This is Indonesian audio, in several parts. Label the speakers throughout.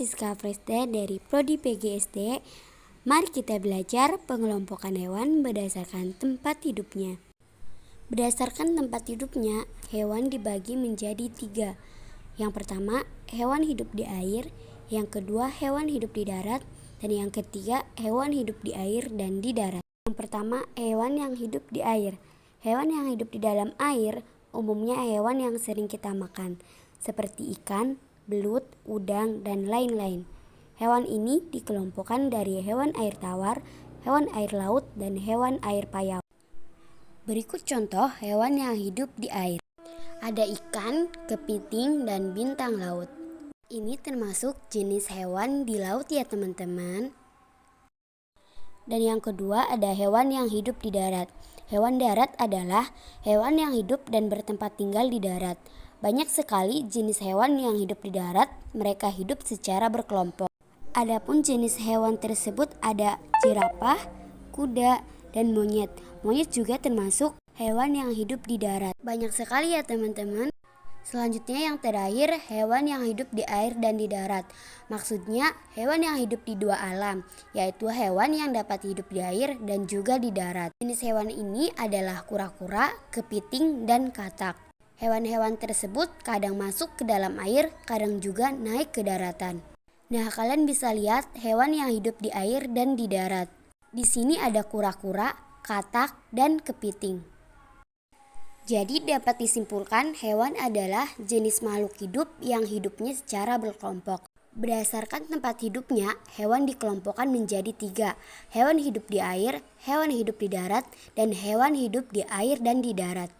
Speaker 1: Siska Freste dari Prodi PGSD. Mari kita belajar pengelompokan hewan berdasarkan tempat hidupnya. Berdasarkan tempat hidupnya, hewan dibagi menjadi 3. Yang pertama, hewan hidup di air. Yang kedua, hewan hidup di darat. Dan yang ketiga, hewan hidup di air dan di darat. Yang pertama, hewan yang hidup di air. Hewan yang hidup di dalam air umumnya hewan yang sering kita makan, seperti ikan, belut, udang, dan lain-lain. Hewan ini dikelompokkan dari hewan air tawar, hewan air laut, dan hewan air payau. Berikut contoh hewan yang hidup di air. Ada ikan, kepiting, dan bintang laut. Ini termasuk jenis hewan di laut ya teman-teman. Dan yang kedua ada hewan yang hidup di darat. Hewan darat adalah hewan yang hidup dan bertempat tinggal di darat. Banyak sekali jenis hewan yang hidup di darat, mereka hidup secara berkelompok. Adapun jenis hewan tersebut ada jerapah, kuda, dan monyet. Monyet juga termasuk hewan yang hidup di darat. Banyak sekali ya teman-teman. Selanjutnya yang terakhir, hewan yang hidup di air dan di darat. Maksudnya hewan yang hidup di dua alam, yaitu hewan yang dapat hidup di air dan juga di darat. Jenis hewan ini adalah kura-kura, kepiting, dan katak. Hewan-hewan tersebut kadang masuk ke dalam air, kadang juga naik ke daratan. Nah, kalian bisa lihat hewan yang hidup di air dan di darat. Di sini ada kura-kura, katak, dan kepiting. Jadi dapat disimpulkan hewan adalah jenis makhluk hidup yang hidupnya secara berkelompok. Berdasarkan tempat hidupnya, hewan dikelompokkan menjadi 3. Hewan hidup di air, hewan hidup di darat, dan hewan hidup di air dan di darat.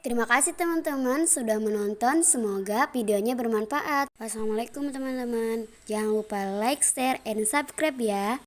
Speaker 1: Terima kasih teman-teman sudah menonton, semoga videonya bermanfaat. Wassalamualaikum teman-teman. Jangan lupa like, share, and subscribe ya.